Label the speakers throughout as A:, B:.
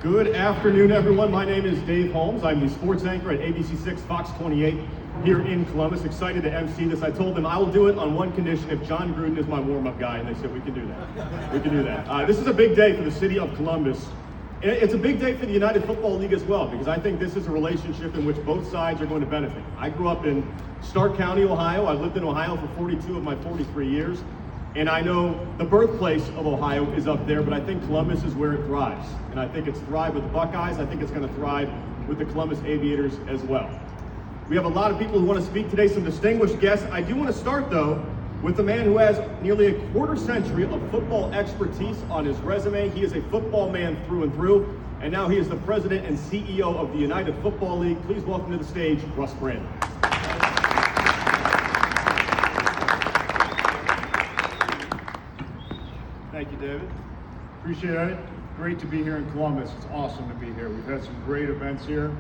A: Good afternoon, everyone. My name is Dave Holmes. I'm the sports anchor at ABC6 Fox 28 here in Columbus. Excited to MC this. I told them I will do it on one condition: if John Gruden is my warm-up guy, and they said we can do that. We can do that. This is a big day for the city of Columbus. And it's a big day for the United Football League as well, because I think this is a relationship in which both sides are going to benefit. I grew up in Stark County, Ohio. I lived in Ohio for 42 of my 43 years. And I know the birthplace of Ohio is up there, but I think Columbus is where it thrives. And I think it's thrived with the Buckeyes. I think it's going to thrive with the Columbus Aviators as well. We have a lot of people who want to speak today, some distinguished guests. I do want to start, though, with the man who has nearly a quarter century of football expertise on his resume. He is a football man through and through, and now he is the president and CEO of the United Football League. Please welcome to the stage, Russ Brandon.
B: Thank you, David. Appreciate it. Great to be here in Columbus. It's awesome to be here. We've had some great events here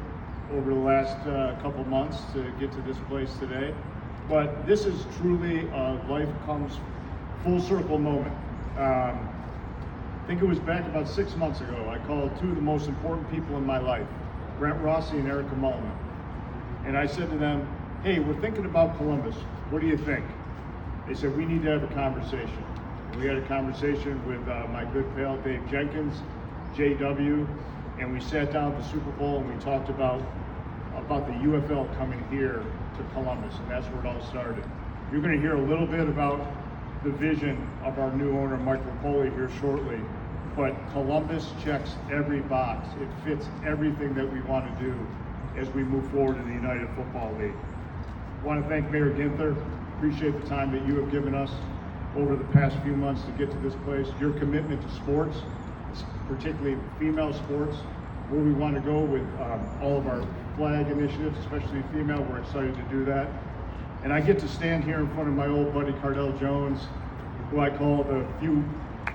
B: over the last couple months to get to this place today. But this is truly a life comes full circle moment. I think it was back about 6 months ago. I called two of the most important people in my life, Brent Rossi and Erica Mullman. And I said to them, hey, we're thinking about Columbus. What do you think? They said, we need to have a conversation. We had a conversation with my good pal Dave Jenkins, JW, and we sat down at the Super Bowl and we talked about the UFL coming here to Columbus, and that's where it all started. You're going to hear a little bit about the vision of our new owner, Mike Repole, here shortly, but Columbus checks every box. It fits everything that we want to do as we move forward in the United Football League. I want to thank Mayor Ginther. Appreciate the time that you have given us over the past few months to get to this place. Your commitment to sports, particularly female sports, where we want to go with all of our flag initiatives, especially female. We're excited to do that. And I get to stand here in front of my old buddy Cardell Jones, who I called a few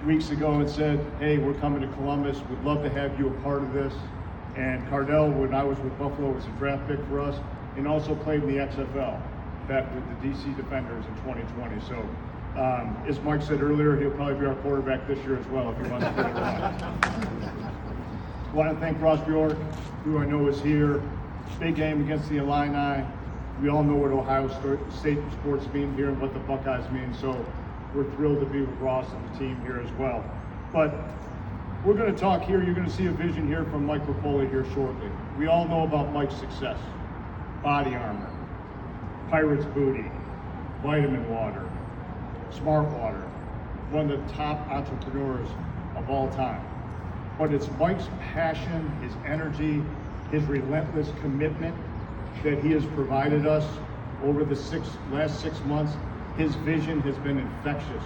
B: weeks ago and said, hey, we're coming to Columbus. We'd love to have you a part of this. And Cardell, when I was with Buffalo, was a draft pick for us, and also played in the XFL back with the DC Defenders in 2020. So as Mike said earlier, he'll probably be our quarterback this year as well if he wants to play around. I want to thank Ross Bjork, who I know is here. Big game against the Illini. We all know what Ohio State sports mean here and what the Buckeyes mean, so we're thrilled to be with Ross and the team here as well. But we're going to talk here. You're going to see a vision here from Mike Repole here shortly. We all know about Mike's success. Body armor, Pirates booty, vitamin water, Smart Water, one of the top entrepreneurs of all time. But it's Mike's passion, his energy, his relentless commitment that he has provided us over the last 6 months. His vision has been infectious,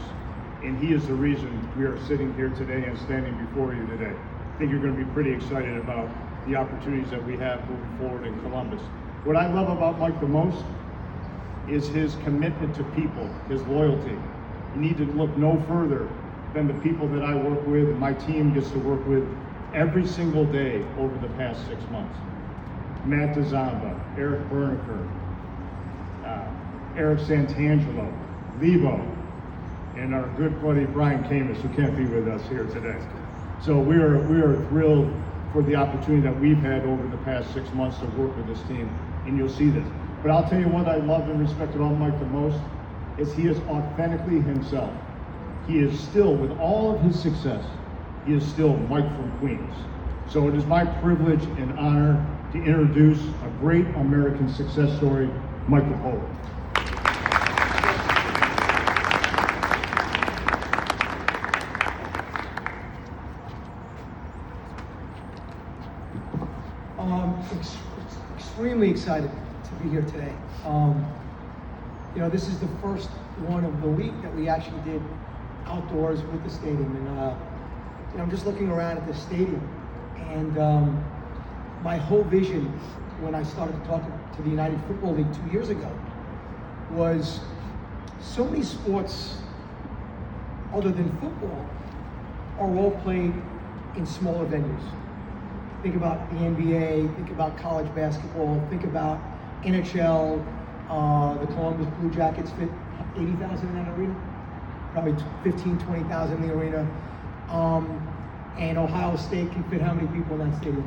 B: and he is the reason we are sitting here today and standing before you today. I think you're going to be pretty excited about the opportunities that we have moving forward in Columbus. What I love about Mike the most is his commitment to people, his loyalty. You need to look no further than the people that I work with and my team gets to work with every single day over the past 6 months. Matt DeZamba, Eric Berniker, Eric Santangelo, Lebo, and our good buddy Brian Camus, who can't be with us here today. So we are thrilled for the opportunity that we've had over the past 6 months to work with this team, and you'll see this. But I'll tell you what I love and respect about Mike the most is he is authentically himself. He is still, with all of his success, he is still Mike from Queens. So it is my privilege and honor to introduce a great American success story, Mike Repole.
C: Extremely excited to be here today. This is the first one of the week that we actually did outdoors with the stadium, and I'm just looking around at the stadium, and my whole vision when I started talking to the United Football League 2 years ago was so many sports other than football are all played in smaller venues. Think about the NBA, think about college basketball, think about NHL, the Columbus Blue Jackets fit 80,000 in that arena, probably 15, 20,000 in the arena. And Ohio State can fit how many people in that stadium?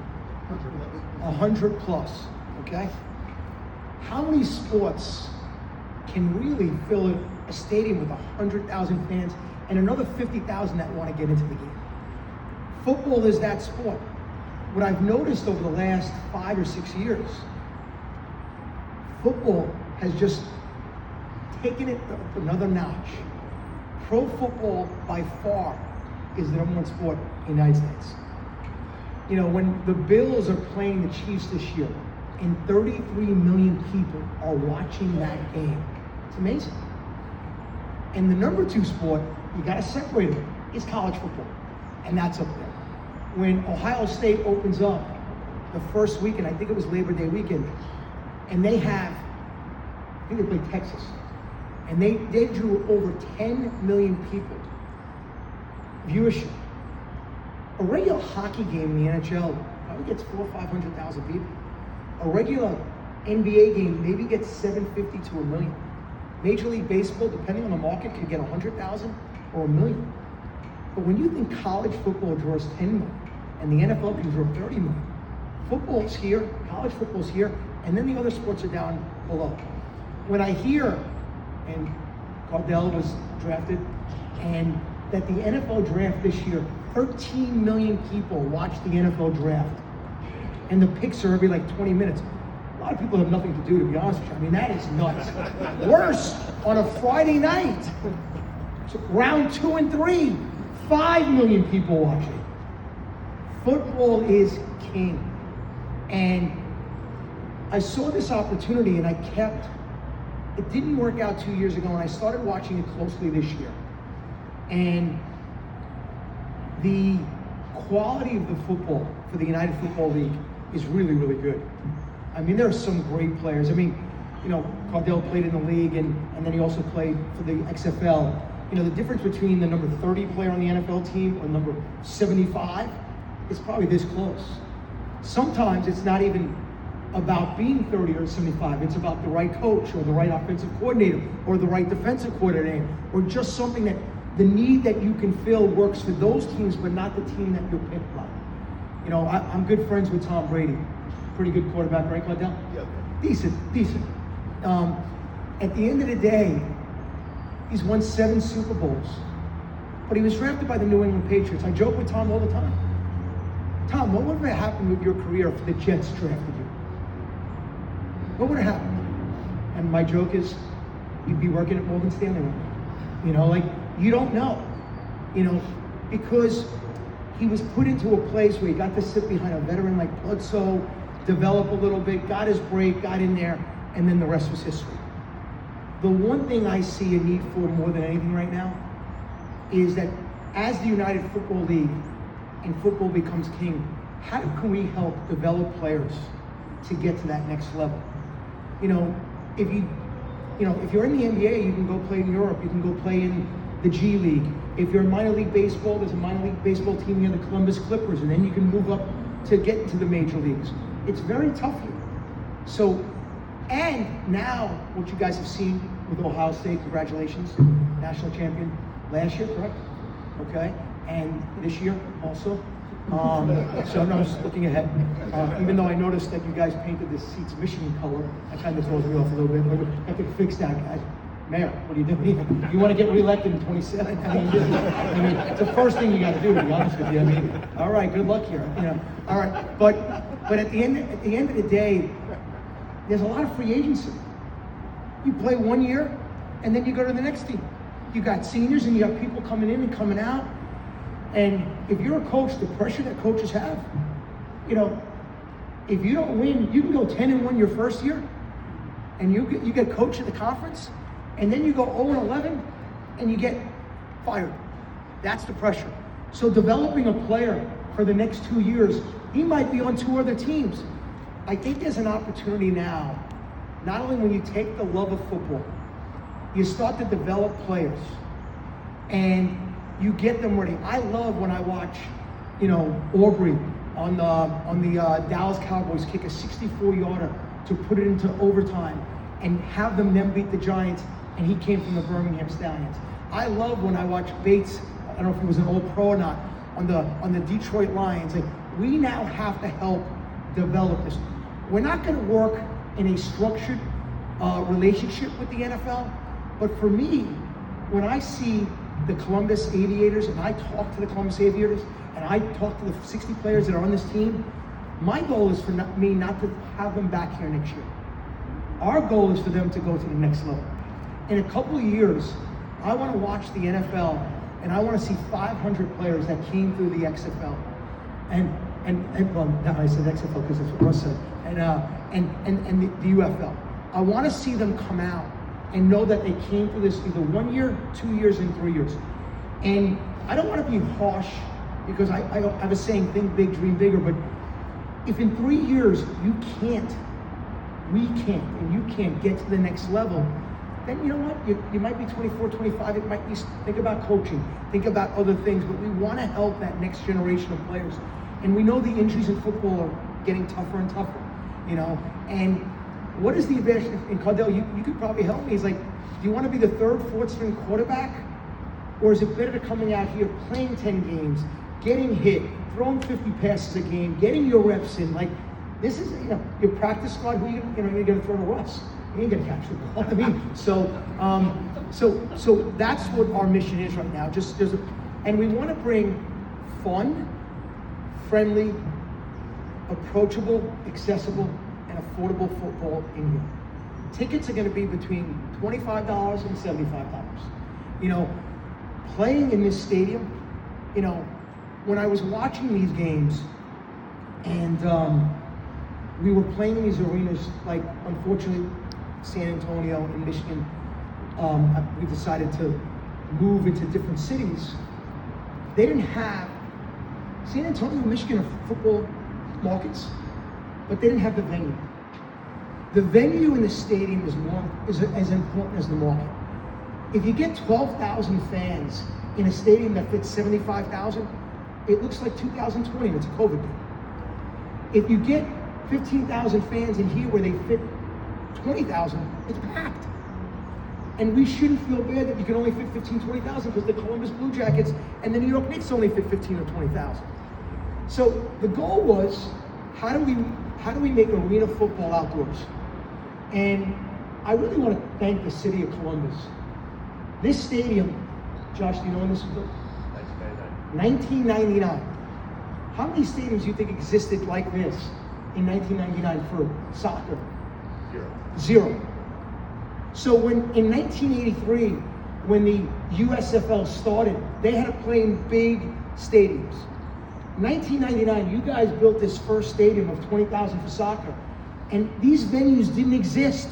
C: 100 plus, okay? How many sports can really fill a stadium with 100,000 fans and another 50,000 that want to get into the game? Football is that sport. What I've noticed over the last 5 or 6 years, football has just taken it up another notch. Pro football, by far, is the #1 sport in the United States. You know, when the Bills are playing the Chiefs this year, and 33 million people are watching that game, it's amazing. And the #2 sport, you gotta separate it, is college football, and that's up there. When Ohio State opens up the first weekend, I think it was Labor Day weekend, and they played Texas, and they drew over 10 million people viewership. A regular hockey game in the NHL probably gets 400,000 or 500,000 people. A regular NBA game maybe gets 750 to 1 million. Major League Baseball, depending on the market, could get 100,000 or 1 million. But when you think college football draws 10 million and the NFL can draw 30 million, football's here, college football's here, and then the other sports are down below. When I hear, and Cardell was drafted, and that the NFL draft this year, 13 million people watch the NFL draft, and the picks are every like 20 minutes. A lot of people have nothing to do, to be honest with you. I mean, that is nuts. Worse, on a Friday night, so round 2 and 3, 5 million people watching. Football is king. And I saw this opportunity and it didn't work out 2 years ago, and I started watching it closely this year. And the quality of the football for the United Football League is really, really good. I mean, there are some great players. I mean, you know, Cardell played in the league, and then he also played for the XFL. You know, the difference between the number 30 player on the NFL team or number 75 is probably this close. Sometimes it's not even about being 30 or 75. It's about the right coach or the right offensive coordinator or the right defensive coordinator, or just something that the need that you can fill works for those teams, but not the team that you're picked by. You know, I'm good friends with Tom Brady. Pretty good quarterback, right, Cardell?
B: Yeah.
C: Decent. At the end of the day, he's won 7 Super Bowls, but he was drafted by the New England Patriots. I joke with Tom all the time. Tom, what would have happened with your career if the Jets drafted you? What would have happened? And my joke is, you'd be working at Morgan Stanley right now. You know, like, you don't know. You know, because he was put into a place where he got to sit behind a veteran like Bledsoe, develop a little bit, got his break, got in there, and then the rest was history. The one thing I see a need for more than anything right now is that as the United Football League and football becomes king, how can we help develop players to get to that next level? You know, if you're in the NBA, you can go play in Europe, you can go play in the G League. If you're in minor league baseball, there's a minor league baseball team near the Columbus Clippers, and then you can move up to get into the major leagues. It's very tough here. So, and now what you guys have seen with Ohio State, congratulations, national champion last year, correct? Okay, and this year also. So no, I'm just looking ahead. Even though I noticed that you guys painted the seats Michigan color, that kind of throws me off a little bit. But I could fix that, guys. Mayor, what are you doing? You want to get reelected in 27? I mean, it's the first thing you got to do, to be honest with you. I mean, all right, good luck here. You know, all right, but at the end of the day, there's a lot of free agency. You play 1 year, and then you go to the next team. You got seniors, and you got people coming in and coming out. And if you're a coach, the pressure that coaches have, you know, if you don't win, you can go 10-1 your first year, and you get coach of the conference, and then you go 0-11, and you get fired. That's the pressure. So developing a player for the next 2 years, he might be on 2 other teams. I think there's an opportunity now, not only when you take the love of football, you start to develop players, and you get them ready. I love when I watch, you know, Aubrey on the Dallas Cowboys kick a 64-yarder to put it into overtime and have them then beat the Giants, and he came from the Birmingham Stallions. I love when I watch Bates, I don't know if he was an All-Pro or not, on the Detroit Lions. Like, we now have to help develop this. We're not going to work in a structured relationship with the NFL, but for me, when I see the Columbus Aviators and I talk to the Columbus Aviators and I talk to the 60 players that are on this team, my goal is for me not to have them back here next year. Our goal is for them to go to the next level. In a couple of years, I want to watch the NFL and I want to see 500 players that came through the XFL. And well, no, I said XFL because that's what Russ said. And the UFL. I want to see them come out and know that they came through this either 1 year, 2 years, and 3 years. And I don't want to be harsh because I have a saying, think big, dream bigger, but if in 3 years we can't, and you can't get to the next level, then you know what, you might be 24, 25, it might be, think about coaching, think about other things, but we want to help that next generation of players. And we know the injuries in football are getting tougher and tougher, you know, and what is the advantage, in Cardell, you could probably help me, is like, do you want to be the third, fourth string quarterback? Or is it better to coming out here, playing 10 games, getting hit, throwing 50 passes a game, getting your reps in? Like, this is, you know, your practice squad, who you're going to throw to Russ? You ain't going to catch the ball. I mean, so that's what our mission is right now. And we want to bring fun, friendly, approachable, accessible, and affordable football in here. Tickets are going to be between $25 and $75. You know, playing in this stadium, you know, when I was watching these games and we were playing in these arenas, like unfortunately San Antonio and Michigan, we decided to move into different cities. They didn't have, San Antonio and Michigan are football markets, but they didn't have the venue. The venue in the stadium is as important as the market. If you get 12,000 fans in a stadium that fits 75,000, it looks like 2020 and it's a COVID game. If you get 15,000 fans in here where they fit 20,000, it's packed. And we shouldn't feel bad that you can only fit 15, 20,000 because the Columbus Blue Jackets and the New York Knicks only fit 15 or 20,000. So the goal was, how do we make arena football outdoors? And I really want to thank the city of Columbus. This stadium, Josh, do you know when this was built? 1999. How many stadiums do you think existed like this in 1999 for soccer? Zero. So in 1983, when the USFL started, they had to play in big stadiums. 1999, you guys built this first stadium of 20,000 for soccer. And these venues didn't exist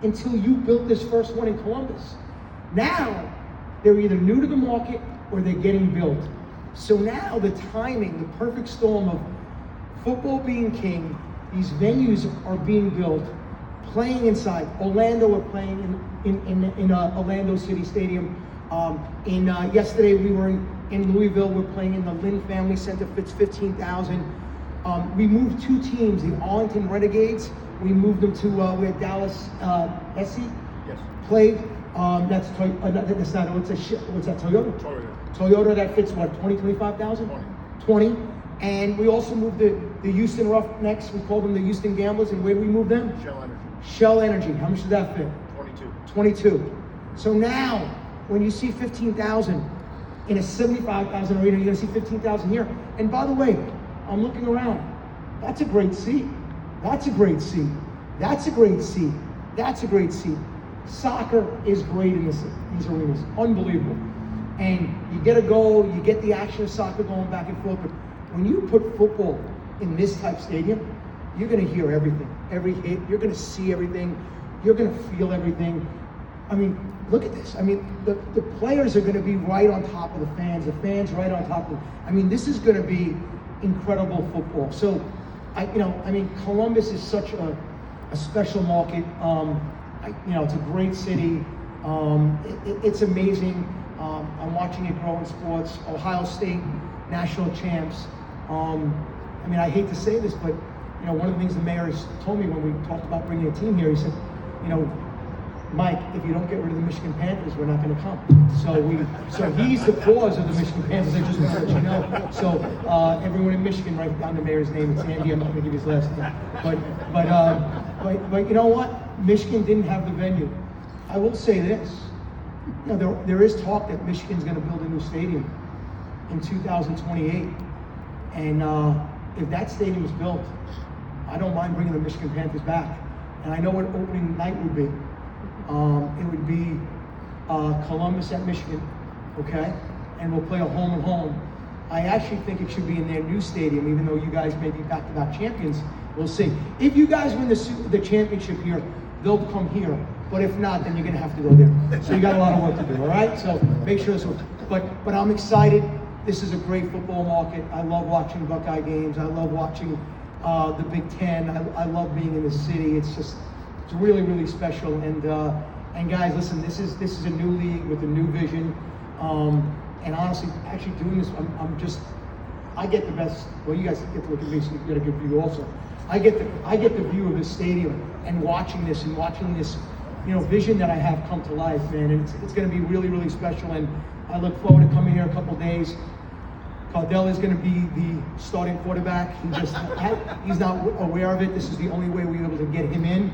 C: until you built this first one in Columbus. Now, they're either new to the market or they're getting built. So now the timing, the perfect storm of football being king, these venues are being built, playing inside. Orlando, we're playing in Orlando City Stadium. Yesterday we were in Louisville, we're playing in the Lynn Family Center, fits 15,000. We moved two teams, the Arlington Renegades, we moved them to where Dallas SC played. That's not, what's that, Toyota? Toyota, that fits what, 20, 25,000? 20. And we also moved the Houston Roughnecks, we call them the Houston Gamblers, and where did we move them? Shell Energy. How much did that fit? 22. So now, when you see 15,000 in a 75,000 arena, you're gonna see 15,000 here. And by the way, I'm looking around. That's a great seat. That's a great seat. That's a great seat. That's a great seat. Soccer is great in these arenas. Unbelievable. And you get a goal, you get the action of soccer going back and forth, but when you put football in this type stadium, you're gonna hear everything, every hit, you're gonna see everything, you're gonna feel everything. I mean, look at this. I mean, the players are gonna be right on top of the fans right on top of, I mean, this is gonna be incredible football. So, Columbus is such a special market. It's a great city. It's amazing. I'm watching it grow in sports. Ohio State national champs. I hate to say this, but one of the things the mayor told me when we talked about bringing a team here, he said, Mike, if you don't get rid of the Michigan Panthers, we're not going to come. So he's the cause of the Michigan Panthers. I just want to let you know. So everyone in Michigan, write down the mayor's name. It's Andy. I'm not going to give his last name. But you know what? Michigan didn't have the venue. I will say this. You know, there is talk that Michigan's going to build a new stadium in 2028, and if that stadium is built, I don't mind bringing the Michigan Panthers back. And I know what opening night would be. It would be Columbus at Michigan, okay? And we'll play a home and home. I actually think it should be in their new stadium, even though you guys may be back-to-back champions. We'll see. If you guys win the championship here, they'll come here. But if not, then you're gonna have to go there. So you got a lot of work to do, all right? So make sure so. But I'm excited. This is a great football market. I love watching Buckeye games. I love watching the Big Ten. I love being in the city. It's really, really special. And guys, listen, this is a new league with a new vision. And honestly, actually doing this, I get the best. Well, you guys get to look at me, so you get a good view also. I get the view of this stadium and watching this, you know, vision that I have come to life, man. And it's going to be really, really special. And I look forward to coming here a couple days. Cardell is going to be the starting quarterback. He's not aware of it. This is the only way we're able to get him in.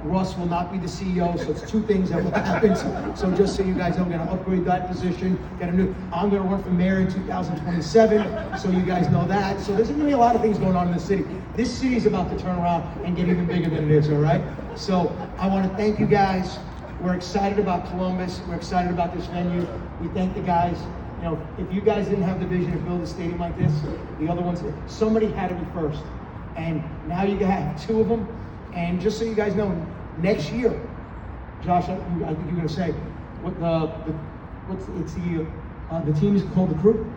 C: Russ will not be the CEO, so it's two things that will happen. So just so you guys know, I'm going to upgrade that position. I'm going to run for mayor in 2027, so you guys know that. So there's going to be a lot of things going on in the city. This city is about to turn around and get even bigger than it is, all right? So I want to thank you guys. We're excited about Columbus. We're excited about this venue. We thank the guys. You know, if you guys didn't have the vision to build a stadium like this, the other ones, somebody had to be first. And now you have two of them. And just so you guys know, next year, Josh, I think you're going to say, the team is called the Crew?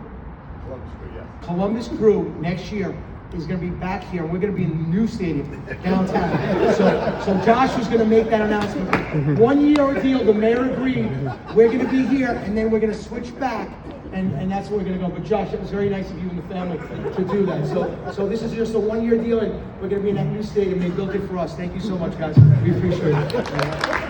A: Columbus Crew, yeah.
C: Columbus Crew next year is going to be back here, and we're going to be in the new stadium downtown. So Josh was going to make that announcement. 1 year deal, the mayor agreed. We're going to be here, and then we're going to switch back, and that's where we're going to go. But Josh, it was very nice of you and the family to do that. So this is just a 1 year deal, and we're going to be in that new stadium. They built it for us. Thank you so much, guys. We appreciate it.